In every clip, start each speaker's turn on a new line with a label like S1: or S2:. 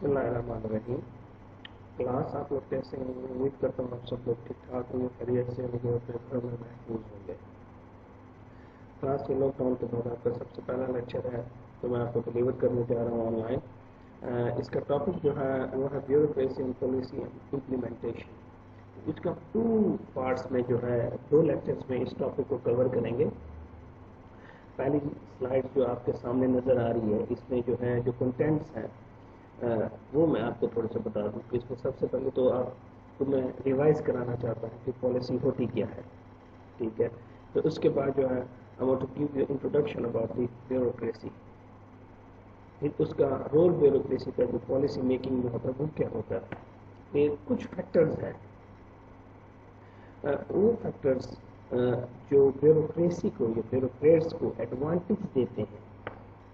S1: बिस्मिल्लाहिर्रहमानिर्रहीम। क्लास आप लोग कैसे हैं? उम्मीद करता हूँ आप सब लोग ठीक ठाक होंगे, खैरियत से होंगे, अपने घर में महफूज होंगे। क्लास के लॉकडाउन के बाद आपका सबसे पहला लेक्चर है जो मैं आपको डिलीवर करने जा रहा हूँ ऑनलाइन। इसका टॉपिक जो है वो है bureaucracy and policy and implementation. इसका 2 पार्ट्स में जो है 2 लेक्चर्स में इस टॉपिक को कवर करेंगे। पहली स्लाइड जो आपके सामने नज़र आ रही है, इसमें जो है जो कंटेंट्स हैं वो मैं आपको थोड़ा सा बता दूं कि इसमें सबसे पहले तो आपको मैं रिवाइज कराना चाहता हूँ कि पॉलिसी होती क्या है। ठीक है, तो उसके बाद जो है I want to give you introduction about the bureaucracy. फिर उसका रोल ब्यूरोक्रेसी का जो पॉलिसी मेकिंग में होता है वो क्या होता है। फिर कुछ फैक्टर्स हैं, वो फैक्टर्स जो ब्यूरोक्रेसी को या ब्यूरोक्रेट्स को एडवांटेज देते हैं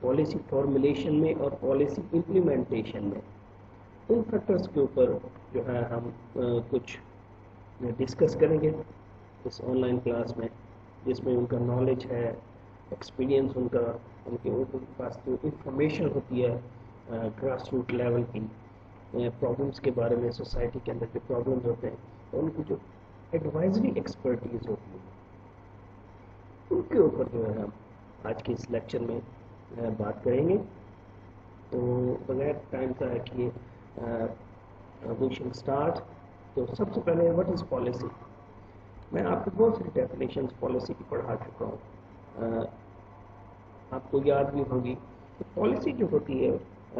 S1: पॉलिसी फॉर्मुलेशन में और पॉलिसी इम्प्लीमेंटेशन में। उन फैक्टर्स के ऊपर जो है हम कुछ डिस्कस करेंगे इस ऑनलाइन क्लास में, जिसमें उनका नॉलेज है, एक्सपीरियंस उनके पास जो इंफॉर्मेशन होती है ग्रास रूट लेवल की, प्रॉब्लम्स के बारे में, सोसाइटी के अंदर जो प्रॉब्लम्स होते हैं, तो उनकी जो एडवाइजरी एक्सपर्टीज होती है उनके ऊपर जो है हम आज के इस लेक्चर में बात करेंगे। तो बगैर टाइम का है कि वी शुड स्टार्ट। तो सबसे पहले व्हाट इज़ पॉलिसी। मैं आपको बहुत सारी डेफिनेशंस पॉलिसी की पढ़ा चुका हूँ, आपको याद भी होगी। तो पॉलिसी जो होती है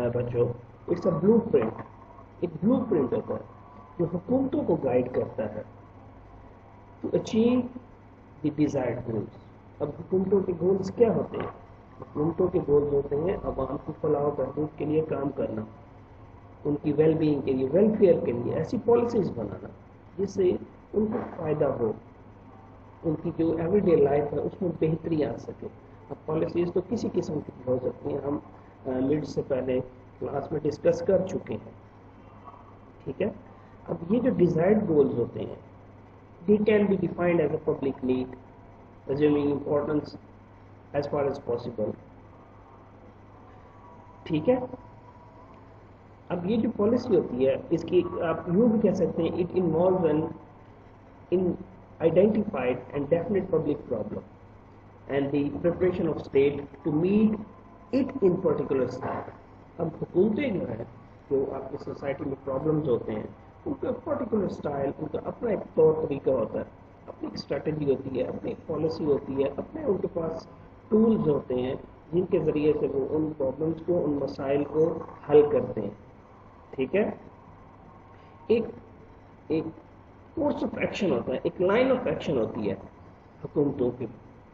S1: बच्चों, इट्स अ ब्लू प्रिंट। एक ब्लू प्रिंट होता है जो हुकूमतों को गाइड करता है to achieve the desired goals. अब हुकूमतों के गोल्स क्या होते हैं? हुकूमतों के गोल्स होते हैं अवाम की फलाह बहबूद के लिए काम करना, उनकी वेलबींग के लिए, वेलफेयर के लिए ऐसी पॉलिसीज बनाना जिससे उनको फ़ायदा हो, उनकी जो एवरीडे लाइफ है उसमें बेहतरी आ सके। अब पॉलिसीज़ तो किसी किस्म की हो सकती हैं, हम मिड से पहले क्लास में डिस्कस कर चुके हैं। ठीक है, अब ये जो डिजायर्ड गोल्स होते हैं they can be defined as a public need assuming importance as far as possible। ठीक है, अब ये जो पॉलिसी होती है इसकी आप यूँ भी कह सकते हैं, it involve an in identified and definite public problem and the preparation of state to meet it in particular style. अब हुकूमतें जो है, जो आपकी सोसाइटी में प्रॉब्लम्स होते हैं, उनका पर्टिकुलर स्टाइल, उनका अपना एक तौर तरीका होता है, अपनी एक स्ट्रेटजी होती है, अपनी एक पॉलिसी होती है, अपने उनके पास टूल्स होते हैं जिनके ज़रिए से वो उन प्रॉब्लम्स को, उन मसाइल को हल करते हैं। ठीक है, एक कोर्स ऑफ एक्शन होता है, एक लाइन ऑफ एक्शन होती है हुकूमतों के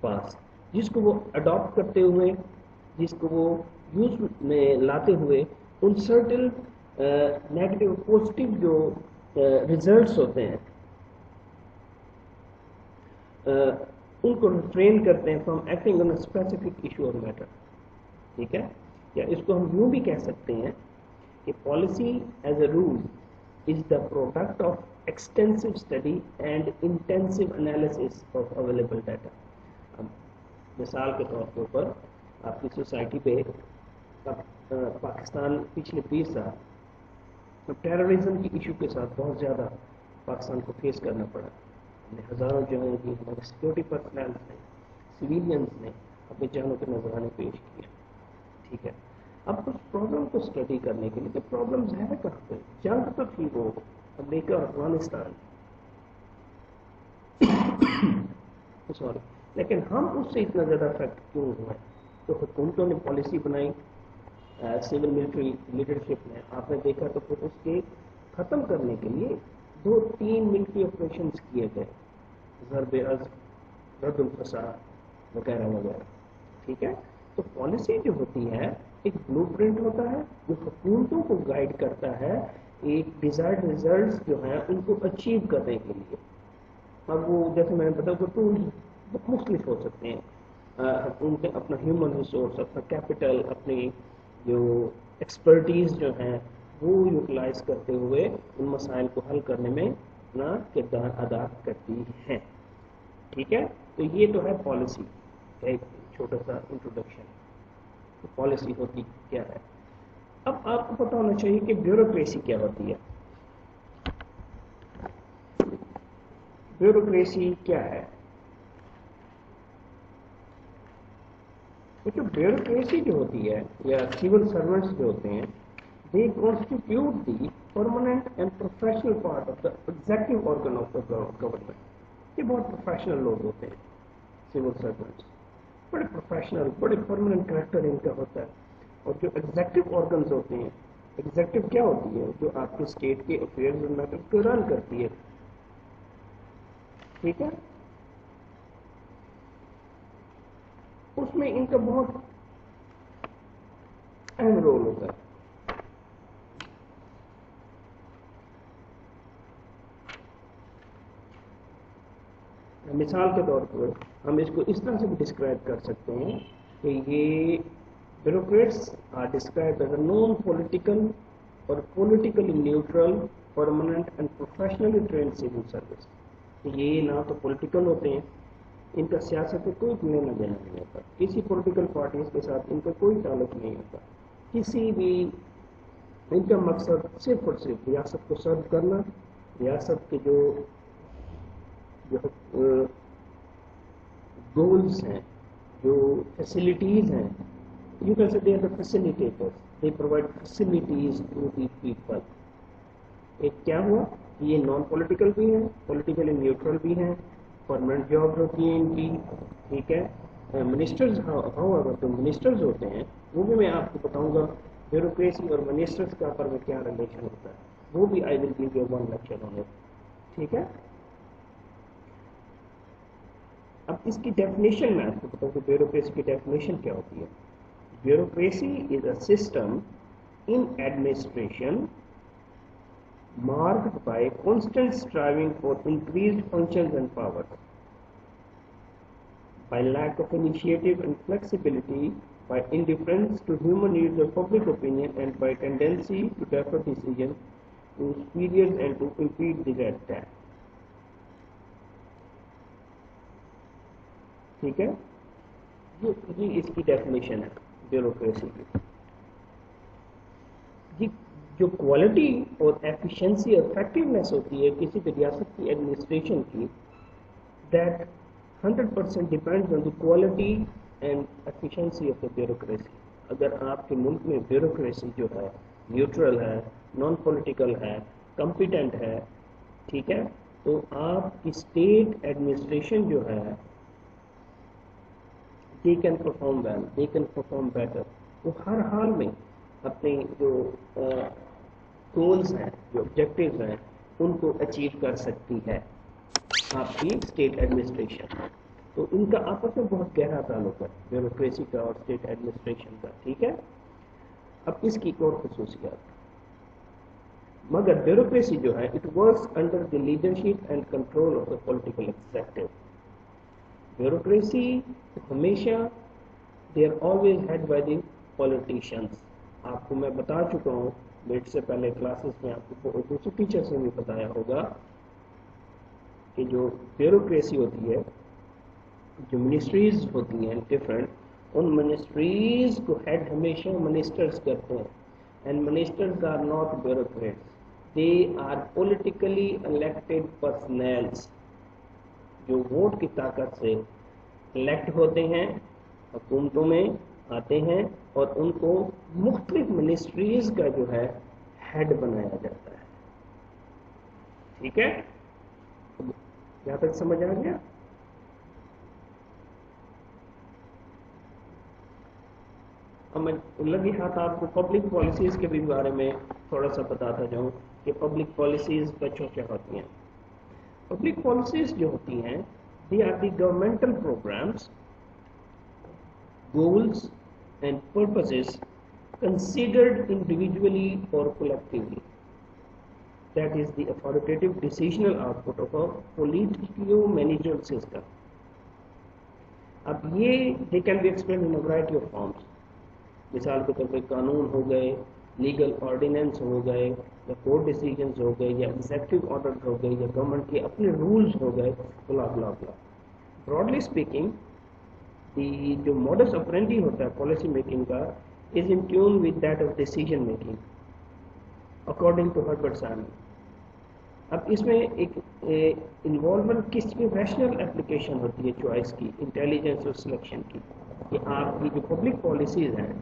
S1: पास, जिसको वो अडॉप्ट करते हुए, जिसको वो यूज में लाते हुए उन सर्टेन नेगेटिव पॉजिटिव जो रिजल्ट्स होते हैं उनको रिफ्रेन करते हैं from acting on a specific issue और मैटर। ठीक है, या इसको हम यूँ भी कह सकते हैं कि policy as a rule is the product of extensive study and intensive analysis of available data. अब मिसाल के तौर के ऊपर आपकी सोसाइटी पे पाकिस्तान पिछले 20 साल टेररिज्म की इशू के साथ बहुत ज़्यादा पाकिस्तान को फेस करना पड़ा। हज़ारों जानों की हमारे सिक्योरिटी पर्सनल ने, सिविलियंस ने अपनी जानों के नजराने पेश किए। ठीक है, अब उस प्रॉब्लम को स्टडी करने के लिए कि प्रॉब्लम्स है कहाँ पे, जंग तो थी वो अमेरिका और अफगानिस्तान सॉरी, लेकिन हम उससे इतना ज़्यादा अफेक्ट क्यों हुआ है? तो हुकूमतों ने पॉलिसी बनाई, सिविल मिलिट्री लीडरशिप ने, आपने देखा, तो फिर उसके ख़त्म करने के लिए 2-3 मिलिट्री ऑपरेशन किए गए, ज़रब-ए-अज़्म, रद्दुल फसाद वगैरह वगैरह। ठीक है, तो पॉलिसी जो होती है एक ब्लूप्रिंट होता है जो हुकूमतों को गाइड करता है एक डिजायर्ड रिजल्ट्स जो हैं उनको अचीव करने के लिए। अब वो जैसे मैंने बताया वो टूल्स मुख्तलिफ हो सकते हैं, उनके अपना ह्यूमन रिसोर्स, अपना कैपिटल, अपनी जो एक्सपर्टीज़ जो हैं वो यूटिलाइज करते हुए उन मसाइल को हल करने में अपना किरदार अदा करती हैं। ठीक है, तो ये तो है पॉलिसी का एक छोटा सा इंट्रोडक्शन। तो पॉलिसी होती क्या है? अब आपको पता होना चाहिए कि ब्यूरोक्रेसी क्या होती है। ब्यूरोक्रेसी क्या है? तो जो ब्यूरोक्रेसी जो होती है या सिविल सर्वेंट्स जो होते हैं, they constitute the permanent and professional part of the executive organ of the government. ये बहुत प्रोफेशनल लोग होते हैं सिविल सर्वेंट्स, बड़े प्रोफेशनल, बड़े परमानेंट कैरेक्टर इनका होता है। और जो एग्जीक्यूटिव ऑर्गन्स होते हैं, एग्जीक्यूटिव क्या होती है? जो आपके स्टेट के अफेयर्स और मैटर्स को रन करती है, ठीक है। उसमें इनका बहुत अहम रोल होता है। मिसाल के तौर पर हम इसको इस तरह से भी डिस्क्राइब कर सकते हैं कि ये bureaucrats are described as a non political और politically neutral permanent and professionally trained civil service. ये ना तो पॉलिटिकल होते हैं, इनका सियासत से कोई लेना देना नहीं होता, किसी पॉलिटिकल पार्टीज के साथ इनका कोई ताल्लुक नहीं होता, किसी भी इनका मकसद सिर्फ और सिर्फ रियासत को सर्व करना, रियासत के जो गोल्स हैं, जो फैसिलिटीज हैं, you can say they are the facilitators, they provide facilities to the people. एक क्या हुआ, ये नॉन पॉलिटिकल भी हैं, पॉलिटिकली न्यूट्रल भी हैं, परमानेंट जॉब होती है इनकी, ठीक है। मिनिस्टर्स, हाउएवर जो मिनिस्टर्स होते हैं, वो भी मैं आपको बताऊंगा ब्यूरोक्रेसी और मिनिस्टर्स का पर में क्या रिलेशन होता है, वो भी I will give you one lecture on it, ठीक है। अब इसकी डेफिनेशन मैं आपको बताऊँ कि ब्यूरोक्रेसी की डेफिनेशन क्या होती है। Bureaucracy is a system in administration marked by constant striving for increased functions and powers, by lack of initiative and flexibility, by indifference to human needs or public opinion, and by tendency to defer decisions to superiors and to impede the red tag। ठीक है, ये इसकी definition है bureaucracy की। जो quality और efficiency और effectiveness होती है किसी भी रियासत की एडमिनिस्ट्रेशन की, that 100% depends on the quality and efficiency of the bureaucracy. अगर आपके मुल्क में ब्यूरोक्रेसी जो है न्यूट्रल है, नॉन पॉलिटिकल है, कॉम्पिटेंट है, ठीक है, तो आपकी स्टेट एडमिनिस्ट्रेशन जो है they can perform well, they can perform better. वो हर हाल में अपने जो गोल्स हैं, जो ऑब्जेक्टिव्स हैं, उनको अचीव कर सकती है आपकी स्टेट एडमिनिस्ट्रेशन। तो इनका आपस में बहुत गहरा ताल्लुक है, ब्यूरोक्रेसी का और स्टेट एडमिनिस्ट्रेशन का, ठीक है। अब इसकी एक और खसूसियात, मगर ब्यूरोक्रेसी जो है it works under the leadership and control of the political executive. Bureaucracy हमेशा they are always head by the politicians. आपको मैं बता चुका हूँ बैठ से पहले क्लासेस में, आपको दूसरे टीचर से भी बताया होगा कि जो ब्यूरोक्रेसी होती है, जो मिनिस्ट्रीज होती हैं डिफरेंट, उन मिनिस्ट्रीज को हेड हमेशा मिनिस्टर्स करते हैं, and ministers are not bureaucrats, they are politically elected personnels जो वोट की ताकत से इलेक्ट होते हैं, हुकूमतों में आते हैं और उनको मुख्तलिफ मिनिस्ट्रीज का जो है हेड बनाया जाता है, ठीक है। यहाँ तक समझ आ गया? अब मैं लगी हाथ आपको पब्लिक पॉलिसीज के भी बारे में थोड़ा सा बताता जाऊं कि पब्लिक पॉलिसीज बच्चों क्या होती हैं। पब्लिक पॉलिसीज जो होती हैं, they are the governmental programs, goals and purposes considered individually or collectively. That is the authoritative decisional output of a politico-managerial system. अब ये they can be explained in a variety of forms. मिसाल के तौर पे कानून हो गए, legal ordinance हो गए, या कोर्ट डिसीजंस हो गए, या एग्जीक्यूटिव ऑर्डर हो गए, या गवर्नमेंट के अपने रूल्स हो गए, ब्ला ब्ला ब्ला। ब्रॉडली स्पीकिंग जो मॉडस ऑपरेंडी होता है पॉलिसी मेकिंग का, is in tune with that of decision making, according to Herbert Simon. अब इसमें एक इन्वॉल्वमेंट किसकी रैशनल एप्लीकेशन होती है चॉइस की, इंटेलिजेंस और सिलेक्शन की, कि आपकी जो पब्लिक पॉलिसीज़ हैं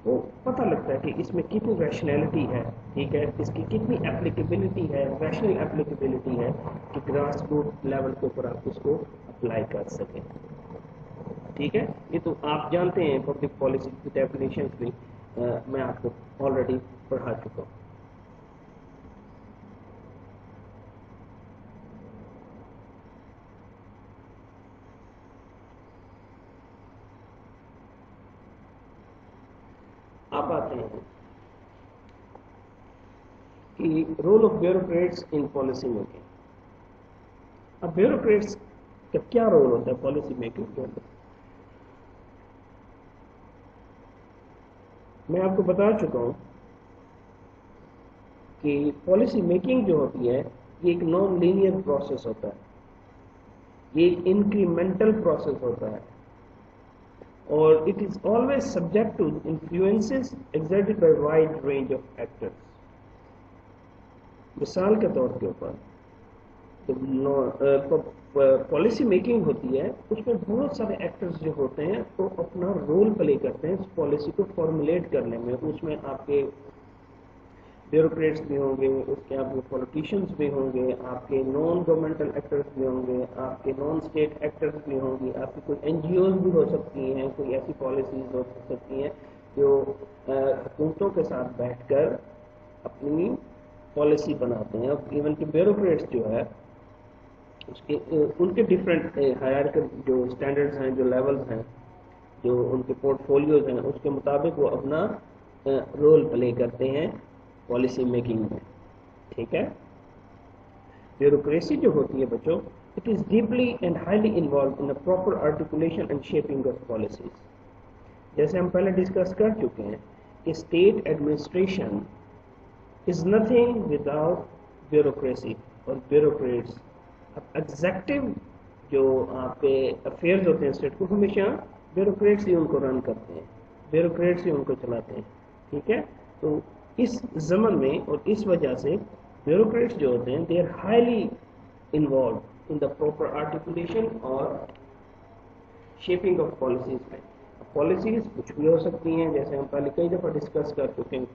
S1: वो पता लगता है कि इसमें कितनी रैशनैलिटी है, ठीक है, इसकी कितनी एप्लीकेबिलिटी है, रैशनल एप्लीकेबिलिटी है कि ग्रास रूट लेवल के ऊपर आप इसको अप्लाई कर सकें, ठीक है। ये तो आप जानते हैं पब्लिक पॉलिसी की डेफिनेशन भी मैं आपको ऑलरेडी पढ़ा चुका हूँ। आप आते हैं कि role of bureaucrats in policy making. अब ब्यूरोक्रेट्स का क्या रोल होता है पॉलिसी मेकिंग के अंदर? मैं आपको बता चुका हूं कि पॉलिसी मेकिंग जो होती है ये एक नॉन लीनियर प्रोसेस होता है, ये एक इंक्रीमेंटल प्रोसेस होता है, और it is always subject to influences exerted by wide range of actors. मिसाल के तौर के ऊपर पॉलिसी मेकिंग होती है, उसमें बहुत सारे एक्टर्स जो होते हैं तो अपना रोल प्ले करते हैं इस पॉलिसी को फॉर्मुलेट करने में। उसमें आपके ब्यूरोक्रेट्स भी होंगे, उसके आपके पॉलिटिशियंस भी होंगे, आपके नॉन गवर्नमेंटल एक्टर्स भी होंगे, आपके नॉन स्टेट एक्टर्स भी होंगी, आपकी कोई एनजीओज भी हो सकती हैं, कोई ऐसी पॉलिसीज हो सकती हैं जो हुकूमतों के साथ बैठकर अपनी पॉलिसी बनाते हैं। अब इवन के ब्यूरोक्रेट्स जो है उसके उनके डिफरेंट हायरार्किकल जो स्टैंडर्ड्स हैं, जो लेवल्स हैं, जो उनके पोर्टफोलियोज हैं, उसके मुताबिक वो अपना रोल प्ले करते हैं पॉलिसी मेकिंग में, ठीक है। ब्यूरोक्रेसी जो होती है बच्चों, it is deeply and highly involve in the proper articulation and shaping of policies. जैसे हम पहले डिस्कस कर चुके हैं कि state administration is nothing without bureaucracy और ब्यूरोक्रेट्स। अब एग्जेक्टिव जो आपके अफेयर्स होते हैं स्टेट को, हमेशा ब्यूरोक्रेट्स ही उनको रन करते हैं, ब्यूरोक्रेट्स ही उनको चलाते हैं, ठीक है। तो इस जमन में और इस वजह से ब्यूरोक्रेट्स जो होते हैं they are highly involve in the proper articulation और शेपिंग ऑफ पॉलिसीज में। पॉलिसीज कुछ भी हो सकती हैं, जैसे हम पहले कई दफ़ा डिस्कस कर चुके हैं,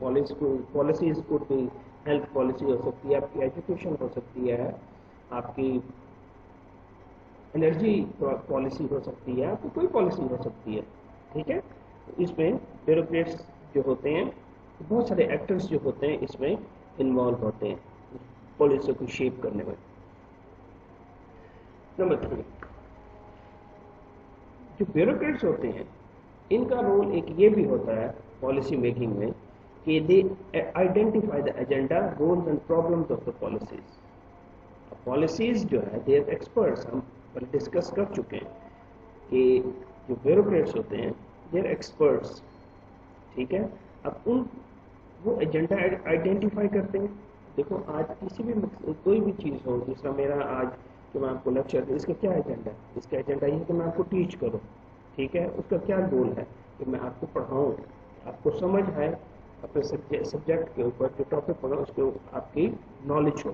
S1: पॉलिसीज कुड भी हेल्थ पॉलिसी हो सकती है, आपकी एजुकेशन हो सकती है, आपकी एनर्जी पॉलिसी हो सकती है, आपकी कोई पॉलिसी हो सकती है, ठीक है। इसमें ब्यूरोक्रेट्स जो होते हैं, बहुत सारे एक्टर्स जो होते हैं इसमें इन्वॉल्व होते हैं पॉलिसी को शेप करने में। नंबर 3, जो ब्यूरोक्रेट्स होते हैं इनका रोल एक ये भी होता है पॉलिसी मेकिंग में कि they identify the agenda, goals and problems of the policies. Policies जो है दे आर एक्सपर्ट्स, हम पहले डिस्कस कर चुके हैं कि जो ब्यूरोक्रेट्स होते हैं दे आर एक्सपर्ट्स, ठीक है। अब वो एजेंडा आइडेंटिफाई करते हैं। देखो आज किसी भी कोई भी चीज़ हो, जिसका मेरा आज जो मैं आपको लेक्चर दूँ, इसका क्या एजेंडा है? इसका एजेंडा ये है कि मैं आपको टीच करूँ, ठीक है। उसका क्या गोल है कि मैं आपको पढ़ाऊँ, आपको समझ है, अपने सब्जेक्ट के ऊपर जो टॉपिक पढ़ा उसके आपकी नॉलेज हो।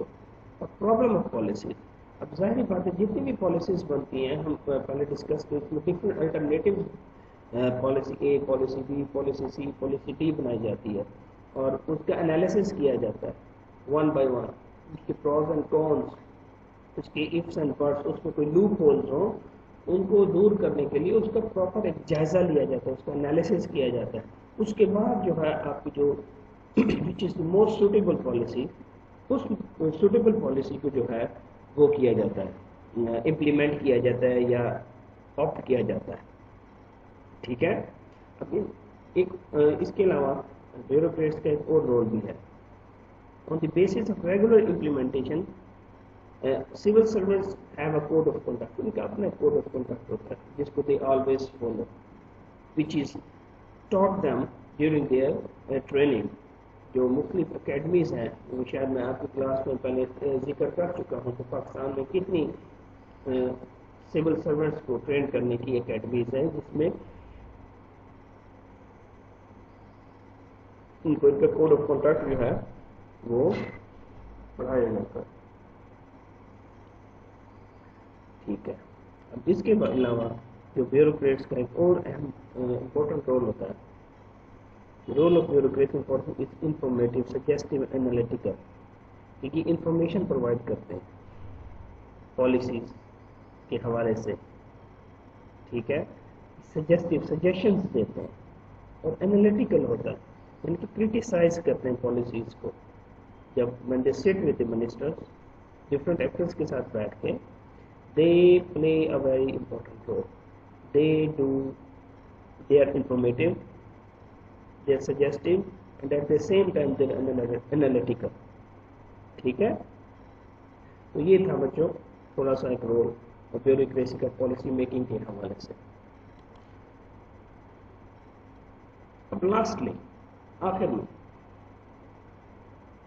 S1: और प्रॉब्लम ऑफ पॉलिसी, अब जाहिर बात है जितनी भी पॉलिसीज बनती हैं, हम पहले डिस्कस किए, उसमें different alternative policy A, policy B, policy C, policy D बनाई जाती है और उसका एनालिसिस किया जाता है वन बाय वन, उसके प्रॉज एंड कॉन्स, उसके इफ्स एंड बट्स, उसमें कोई लूप होल्स हो उनको दूर करने के लिए उसका प्रॉपर एक जायज़ा लिया जाता है, उसका एनालिसिस किया जाता है। उसके बाद जो है आपकी जो which is the most suitable policy, उस सूटेबल पॉलिसी को जो है वो किया जाता है, इम्प्लीमेंट किया जाता है या ऑप्ट किया जाता है, ठीक है। अब एक इसके अलावा ब्यूरोक्रेट्स का एक और रोल भी है। On the basis of regular implementation civil servants have a code of conduct, उनका अपना कोड ऑफ कंडक्ट होता है जिसको they always follow, which is taught them during their training. जो मुख्तलिफ अकेडमीज़ हैं, वो शायद मैं आपकी क्लास में पहले जिक्र कर चुका हूँ, तो पाकिस्तान में कितनी सिविल सर्वेंट्स को ट्रेन करने की अकेडमीज़ हैं, जिसमें इनको इनका कोड ऑफ कॉन्डक्ट जो है वो पढ़ाया जाता है। ठीक है, अब इसके अलावा जो ब्यूरोक्रेट्स का एक और अहम इम्पोर्टेंट रोल होता है, role of bureaucracy important is informative, suggestive, analytical, क्योंकि इंफॉर्मेशन प्रोवाइड करते हैं पॉलिसीज के हवाले से, ठीक है, सजेस्टिव सजेशंस देते हैं, और एनालिटिकल होता है, यानी क्रिटिसाइज करते हैं पॉलिसीज को। जब when they sit with the ministers, different actors के साथ बैठ के, they play a very important role. They are informative, they are suggestive, and at the same time they are analytical. ठीक है, तो ये था बच्चों थोड़ा सा एक रोल और ब्यूरोक्रेसी का पॉलिसी मेकिंग के हवाले से। अब लास्टली, आखिर में,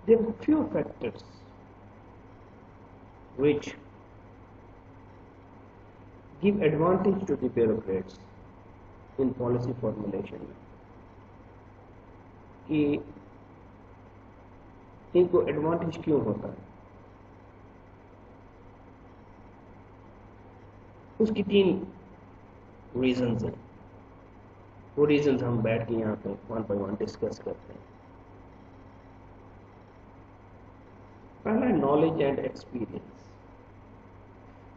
S1: there are few factors which give advantage to the bureaucrats in policy formulation में, कि इनको एडवांटेज क्यों होता है। उसकी 3 रीजंस हैं, वो रीजंस हम बैठ के यहाँ पे 1 by 1 डिस्कस करते हैं। पहला है नॉलेज एंड एक्सपीरियंस।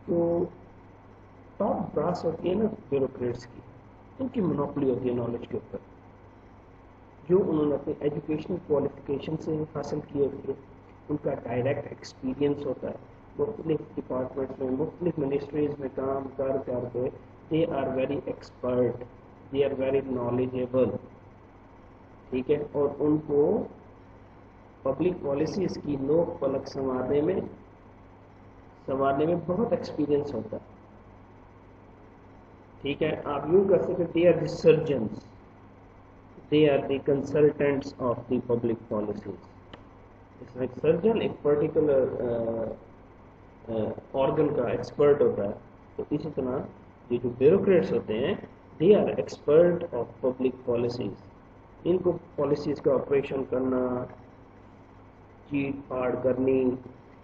S1: तो टॉप ब्रास होती है ना ब्यूरोक्रेट्स की, उनकी मोनोपोली होती है नॉलेज के ऊपर, जो उन्होंने अपनी एजुकेशनल क्वालिफिकेशन से हासिल किए होते, उनका डायरेक्ट एक्सपीरियंस होता है, मुख्तलिफ डिपार्टमेंट्स में, मुख्तलिफ मिनिस्ट्रीज में काम कर करके they are very expert, they are very knowledgeable, ठीक है, और उनको पब्लिक पॉलिसीज की लोक पलक संवारने में बहुत एक्सपीरियंस होता है। ठीक है, आप यूँ कर सकते, they are the surgeons, they are the consultants of the public policies. इसमें एक सर्जन एक पर्टिकुलर ऑर्गन का एक्सपर्ट होता है, तो इसी तरह ये जो ब्यूरोक्रेट्स होते हैं, they are expert of public policies. इनको पॉलिसीज का ऑपरेशन करना, चीट फाड़ करनी,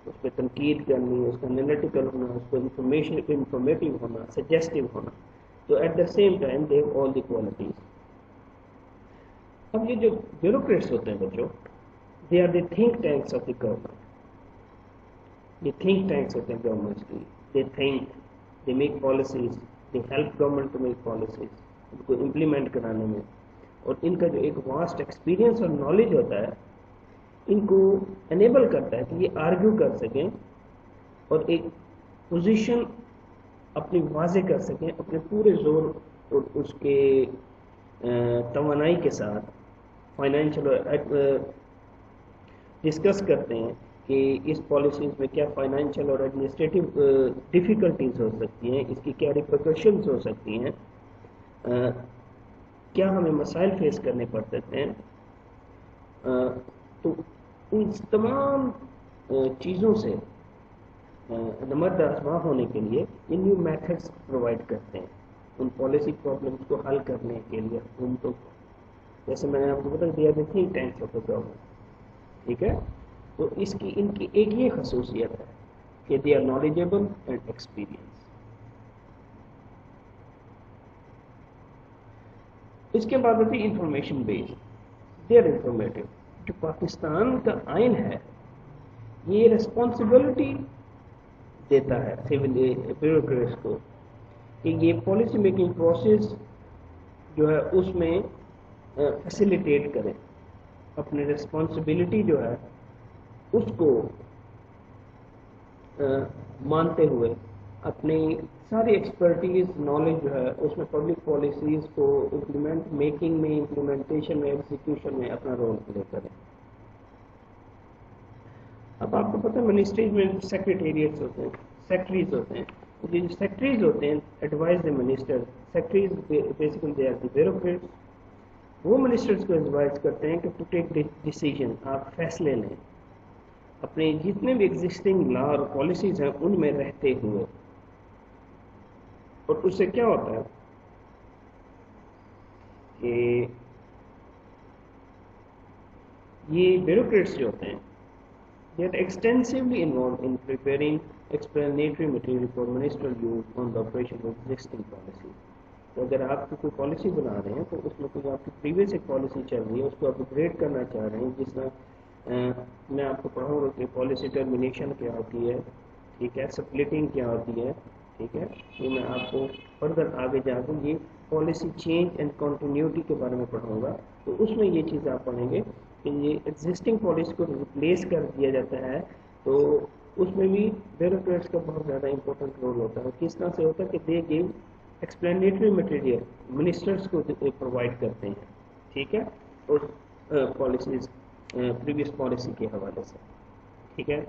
S1: उस पर तनकीद करनी, उसका एनालिटिकल होना, उसको इंफॉर्मेटिव होना, सजेस्टिव होना, तो at the same time they have all the qualities. अब ये जो ब्यूरोक्रेट्स होते हैं बच्चों, they are the think tanks of the government. ये थिंक टैंक्स होते हैं गवर्नमेंट्स की, they think, they make policies, they help government to make policies, उनको इम्प्लीमेंट कराने में, और इनका जो एक वास्ट एक्सपीरियंस और नॉलेज होता है, इनको एनेबल करता है कि ये आर्ग्यू कर सकें और एक पोजीशन अपनी वाजे कर सकें अपने पूरे जोर और उसके तवानाई के साथ। फाइनेंशियल डिस्कस करते हैं कि इस पॉलिसीज में क्या फाइनेंशियल और एडमिनिस्ट्रेटिव डिफ़िकल्टीज हो सकती हैं, इसकी क्या रिपरकशंस हो सकती हैं, क्या हमें मसाइल फेस करने पड़ सकते हैं। तो उन तमाम चीज़ों से नमर्द आज़मा होने के लिए ये न्यू मेथड्स प्रोवाइड करते हैं उन पॉलिसी प्रॉब्लम्स को हल करने के लिए हुकूमतों को। जैसे मैंने आपको बता दिया था, think tanks of the government, ठीक है, तो इनकी एक ये खसूसियत है कि they are knowledgeable and experience. इसके बाद होती है information based, they are informative. जो पाकिस्तान का आइन है ये रिस्पॉन्सिबिलिटी देता है सिविल ब्यूरोक्रेट्स को कि ये पॉलिसी मेकिंग प्रोसेस जो है उसमें फैसिलिटेट करें, अपनी रिस्पॉन्सिबिलिटी जो है उसको मानते हुए अपनी सारी एक्सपर्टीज नॉलेज जो है उसमें पब्लिक पॉलिसीज को इम्प्लीमेंट मेकिंग में, इम्प्लीमेंटेशन में, एग्जीक्यूशन में अपना रोल प्ले करें। अब आपको पता है मिनिस्ट्रीज में सेक्रेटेरिएट्स होते हैं, सेक्रेटरीज होते हैं, तो जो सेक्रेटरीज होते हैं advise the minister, secretaries basically they are the bureaucrats. वो मिनिस्टर्स को एडवाइज करते हैं कि टू टेक डिसीजन, आप फैसले लें अपने जितने भी एग्जिस्टिंग लॉ और पॉलिसीज हैं उनमें रहते हुए। और उससे क्या होता है कि یہ بیوروکریٹس جو ہوتے ہیں they are extensively involved in preparing explanatory material for ministerial use on the operation of existing policy. تو اگر آپ کوئی پالیسی بنا رہے ہیں تو اس میں کوئی آپ کی پریویس ایک پالیسی چل رہی ہے اس کو آپ اپگریڈ کرنا چاہ رہے ہیں، جس طرح میں آپ کو پڑھاؤں گا کہ پالیسی ٹرمینیشن کیا ہوتی ہے، ٹھیک ہے، سپلٹنگ کیا ہوتی ہے، ٹھیک ہے، یہ میں آپ کو فردر آگے جا کے یہ پالیسی چینج اینڈ کنٹینیوٹی کے بارے میں پڑھاؤں گا، تو اس میں یہ چیز آپ پڑھیں گے کہ یہ ایگزسٹنگ پالیسی کو ریپلیس کر دیا جاتا ہے، تو اس میں بھی بیوروکریٹس کا بہت زیادہ امپورٹنٹ رول ہوتا ہے. کس طرح سے ہوتا ہے کہ دے گیو ایکسپلینیٹری مٹیریل منسٹرس کو پرووائڈ کرتے ہیں، ٹھیک ہے، اور پالیسیز پریویس پالیسی کے حوالے سے، ٹھیک ہے.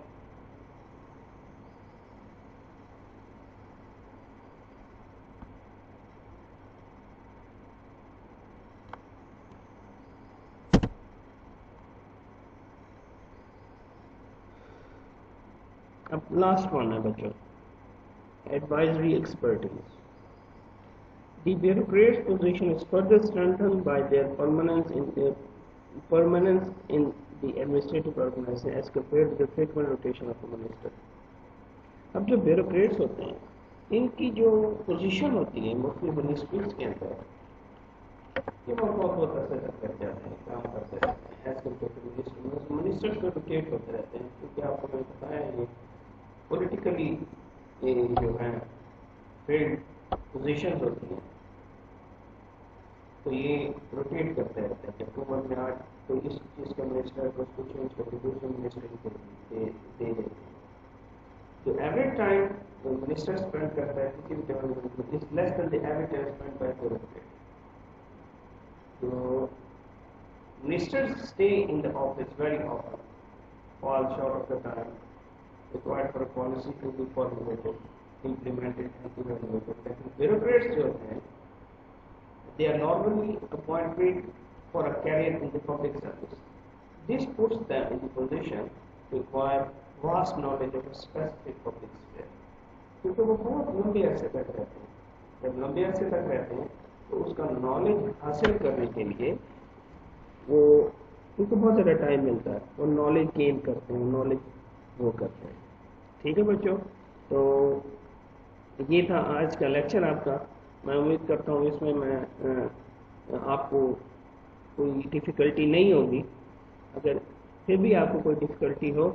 S1: اب لاسٹ ون ہے بچوں، advisory expertise. The bureaucrat's position is further strengthened by their permanence in the administrative organization as compared to the frequent rotation of a minister. اب جو بیوروکریٹس ہوتے ہیں ان کی جو پوزیشن ہوتی ہے مختلف منسٹریز کے اندر، یہ بہت عرصے تک کر جاتے ہیں، کام کرتے رہتے ہیں as compare to minister. Ministers کو روٹیٹ ہوتے رہتے ہیں کیونکہ آپ کو میں بتایا یہ پولیٹیکلی جو ہے فیلڈ پوزیشنز ہوتی ہیں تو یہ روٹیٹ کرتے رہتے ہیں. جب حکومت میں آج کوئی اس چیز کا منسٹر ہے تو اس کو چینج کر کے دوسرے منسٹر کو دے دیتے ہیں. تو ایوریج ٹائم جو منسٹر اسپینڈ کرتا ہے کسی بھی ڈیولپمنٹ میں is less than the average time spend by bureaucrat. تو ministers stay in the office very often fall short of the time required for a policy to be formulated, implemented and evaluated. But bureaucrats जो हैं, they are normally appointed for a career in the public service. This puts them in the position to acquire vast knowledge of a specific public sphere. کیونکہ وہ بہت لمبے عرصے تک رہتے ہیں. جب لمبے عرصے تک رہتے ہیں تو اس کا نالج حاصل کرنے کے لیے وہ ان کو بہت زیادہ ٹائم ملتا ہے، وہ نالج گین کرتے ہیں، نالج وہ کرتے ہیں. ٹھیک ہے بچوں، تو یہ تھا آج کا لیکچر آپ کا. میں امید کرتا ہوں اس میں آپ کو کوئی ڈیفیکلٹی نہیں ہوگی. اگر پھر بھی آپ کو کوئی ڈیفیکلٹی ہو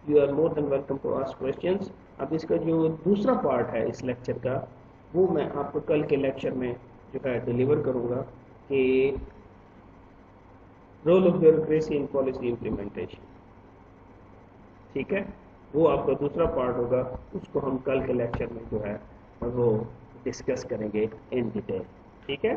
S1: you are more than welcome to ask questions. اب اس کا جو دوسرا پارٹ ہے اس لیکچر کا وہ میں آپ کو کل کے لیکچر میں جو ہے ڈیلیور کروں گا کہ role of bureaucracy in policy implementation. ٹھیک ہے، وہ آپ کا دوسرا پارٹ ہوگا، اس کو ہم کل کے لیکچر میں جو ہے وہ ڈسکس کریں گے ان ڈیٹیل. ٹھیک ہے.